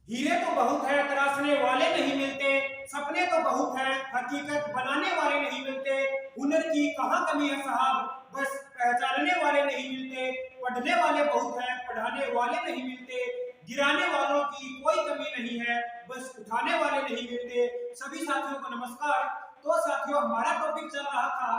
हीरे तो बहुत है, तराशने वाले नहीं मिलते। सपने तो बहुत है, हकीकत बनाने वाले नहीं मिलते। हुनर की कहाँ कमी है साहब, बस पहचानने वाले नहीं मिलते। पढ़ने वाले बहुत हैं, पढ़ाने वाले नहीं मिलते। गिराने वालों की कोई कमी नहीं है, बस उठाने वाले नहीं मिलते। सभी साथियों को नमस्कार। तो साथियों, हमारा टॉपिक चल रहा था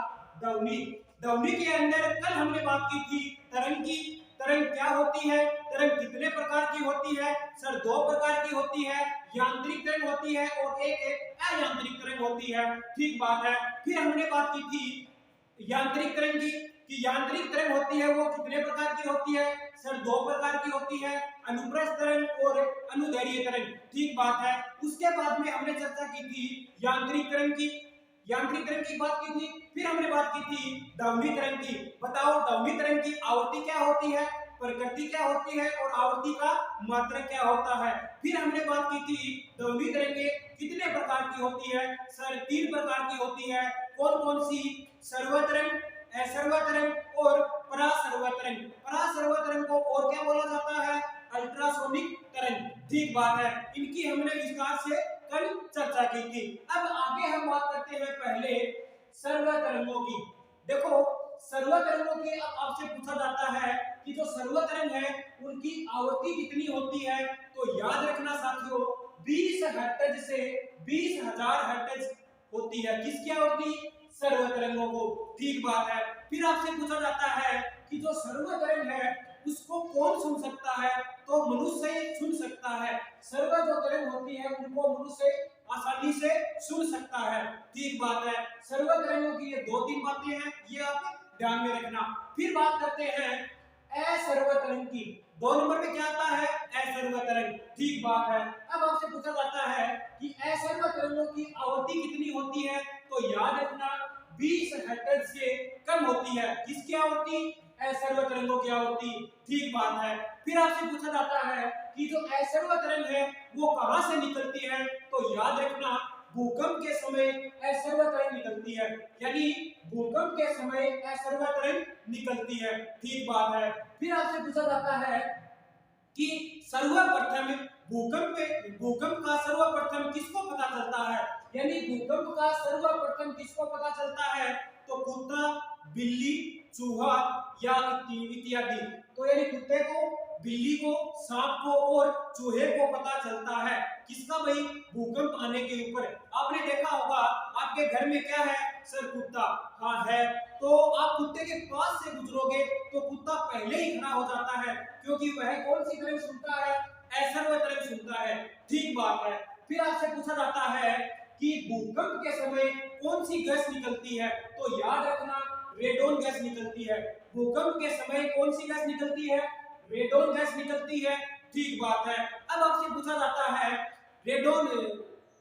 दौनी। दौनी के अंदर कल हमने बात की थी तरंग की। तरंग क्या होती है, तरंग कितने प्रकार की होती है? सर, दो प्रकार की होती है। यांत्रिक तरंग होती है और एक अयांत्रिक तरंग होती है। ठीक बात है। फिर हमने बात की थी यांत्रिक तरंग की कि यांत्रिक तरंग होती है वो कितने प्रकार की होती है? सर, दो प्रकार की होती है, अनुप्रस्थ तरंग और अनुदैर्घ्य तरंग। ठीक बात है। उसके बाद में हमने चर्चा की थी यांत्रिक तरंग की। यांत्रिक तरंग की बात की थी। फिर हमने बात की थी दावनी तरंग की। बताओ, दावनी तरंग की आवृत्ति क्या होती है, प्रकृति क्या होती है और आवृत्ति का मात्रक क्या होता है? फिर हमने बात की थी दावनी तरंगे कितने प्रकार की होती है? सर, तीन प्रकार की होती है। कौन कौन सी? सर्वतरंग, असर्वतरंग और परासर्वतरंग। परासर्वतरंग को और क्या बोला जाता है? अल्ट्रासोनिक तरंग। ठीक बात है। इनकी हमने विस्तार से कल चर्चा की थी। अब आगे हम बात करते हैं पहले सर्वतरंगों की। देखो, सर्वतरंगों की अब आपसे पूछा जाता है कि जो सर्वतरंग है उनकी आवृत्ति कितनी होती है? तो याद रखना साथियों, 20 हर्ट्ज से 20,000 हर्ट्ज होती है। किसकी आवृत्ति? सर्वतरंगों को। ठीक बात है। फिर आपसे पूछा जाता है कि जो सर्वतरंग है उसको कौन सुन सकता है? तो मनुष्य सुन सकता है। सर्व जो तरंग होती है उनको मनुष्य आसानी से सुन सकता है। ठीक बात है। सर्व तरंगों की ये दो तीन बातें हैं, ये आप ध्यान में रखना। फिर बात करते हैं असर्व तरंग की। दो नंबर पे क्या आता है? असर्व तरंग। ठीक बात है। अब आपसे पूछा जाता है कि असर्व तरंगों की आवृत्ति कितनी होती है? तो याद रखना, 20 हर्ट्ज से कम होती है। किसकी आवृत्ति? असर्व तरंगों की आवृत्ति। ठीक बात है। फिर आपसे पूछा जाता है कि जो असर्व तरंग है वो कहां से निकलती है? तो याद रखना, भूकंप के समय असर्व तरंग निकलती है। यानी भूकंप के समय असर्व तरंग निकलती है। ठीक बात है। फिर आपसे पूछा जाता है कि सर्वप्रथम भूकंप का सर्वप्रथम किसको पता चलता है? यानी भूकंप का सर्वप्रथम किसको पता चलता है? तो कुत्ता, बिल्ली, चूहा या इत्यादि। तो यानी कुत्ते को, बिल्ली को, सांप को और चूहे को पता चलता है। किसका भाई? भूकंप आने के ऊपर। आपने देखा होगा आपके घर में क्या है? सर, कुत्ता। हाँ है। तो आप कुत्ते के पास से गुजरोगे तो कुत्ता पहले ही खड़ा हो जाता है, क्योंकि वह कौन सी तरंग सुनता है? असर्व तरंग सुनता है। ठीक बात है। फिर आपसे पूछा जाता है कि भूकंप के समय कौन सी गैस निकलती है? तो याद रखना, रेडोन गैस निकलती है। भूकंप के समय कौन सी गैस निकलती है? रेडोन गैस निकलती है। ठीक बात है। अब आपसे पूछा जाता है रेडोन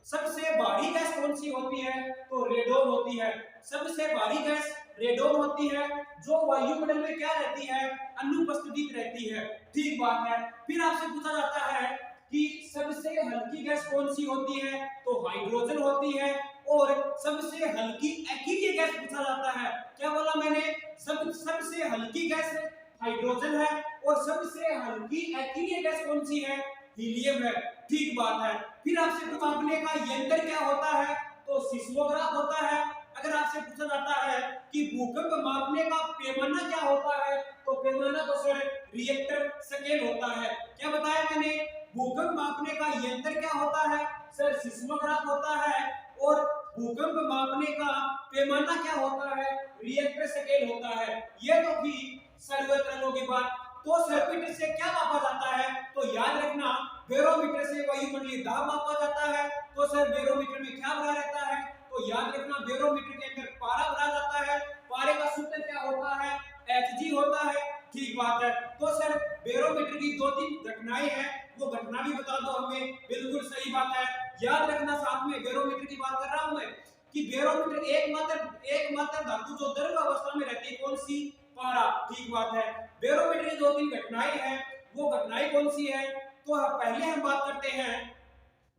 सबसे भारी गैस कौन सी होती है? तो रेडोन होती है। सबसे भारी गैस रेडोन होती है, जो वायुमंडल में क्या रहती है? अनुपस्थित रहती है। ठीक बात है। फिर आपसे पूछा जाता है कि सबसे हल्की गैस कौन सी होती है? तो हाइड्रोजन होती है। और सबसे हल्की अकेलीय गैस पूछा जाता है। क्या बोला मैंने? सबसे हल्की गैस हाइड्रोजन है और सबसे हल्की अकेलीय गैस कौन सी है? हीलियम है। ठीक बात है। फिर आपसे मापने का यंत्र क्या होता है? तो सिस्मोग्राफ होता है। अगर आपसे पूछा जाता है कि भूकंप मापने का पैमाना क्या होता है? तो पैमाना तो सर रिएक्टर स्केल होता है। क्या बताया मैंने? भूकंप मापने का यंत्र क्या होता है? सर, सिस्मोग्राफ होता है। और भूकंप मापने का पैमाना क्या होता है? रिएक्टर स्केल होता है। ये तो थी सर्वतरंगों की बात। तो सर्वमीटर से क्या मापा जाता है? तो याद रखना, बैरोमीटर से वायुमंडलीय दाब मापा जाता है। तो सर, बैरोमीटर में क्या भरा रहता है? तो याद रखना, बैरोमीटर के अंदर पारा भरा जाता है। पारे का सूत्र क्या होता है? Hg होता है। ठीक बात है। तो सर, बैरोमीटर की दो तीन घटनाएं हैं, वो घटना भी बता दो हमें। बिल्कुल सही बात है। याद रखना, साथ में बैरोमीटर की बात कर रहा हूं मैं कि बैरोमीटर एकमात्र धातु जो द्रव अवस्था में रहती है, कौन सी? पारा। ठीक बात है। बैरोमीटर की दो तीन घटनाएं हैं, वो घटनाएं कौन सी है? तो पहले हम बात करते हैं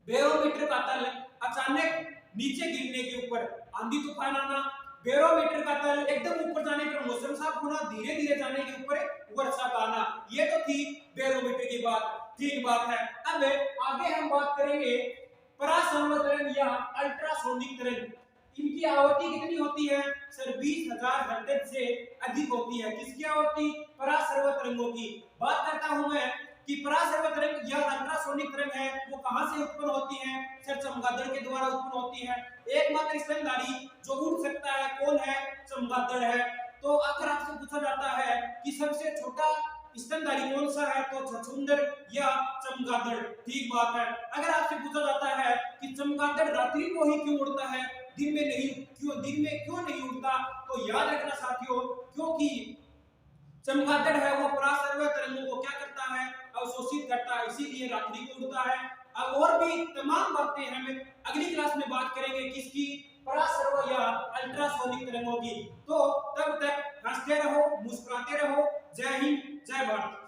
बैरोमीटर का तल अचानक नीचे गिरने के ऊपर, आंधी तूफान आना। बैरोमीटर का तल एकदम ऊपर जाने पर मौसम साफ होना, धीरे धीरे जाने के ऊपर वर्षा का आना। ये तो थी बैरोमीटर की बात। ठीक बात है। अब आगे हम बात करेंगे परासंवर तरंग या अल्ट्रासोनिक तरंग। इनकी आवृत्ति कितनी होती है सर? 20,000 हर्ट्ज से अधिक होती है। किसकी आवृत्ति? परासंवर तरंगों की। बात करता हूं मैं कि परासंवर तरंग या अल्ट्रासोनिक तरंग है वो कहां से उत्पन्न होती है सर? चमगादड़ के द्वारा उत्पन्न होती है। एकमात्र स्तनधारी जो उड़ सकता है कौन है? चमगादड़ है। तो अगर आपसे पूछा जाता है कि सबसे छोटा स्तनधारी कौन सा है तो छछूंदर या चमगादड़। ठीक बात है। अगर आपसे पूछा जाता है कि चमगादड़ रात्रि को ही क्यों उड़ता है, दिन में नहीं क्यों, दिन में क्यों नहीं उड़ता, तो याद रखना साथियों, क्योंकि चमगादड़ है वो परासंवर तरंगों को क्या करता है? अवशोषित करता है, इसीलिए रात्रि को उड़ता है। अब और भी तमाम बातें हम अगली क्लास में बात करेंगे किसकी? परासंवर या अल्ट्रासोनिक तरंगों की। तो तब तक हंसते रहो, मुस्कुराते रहो। जय हिंद, जय भारत।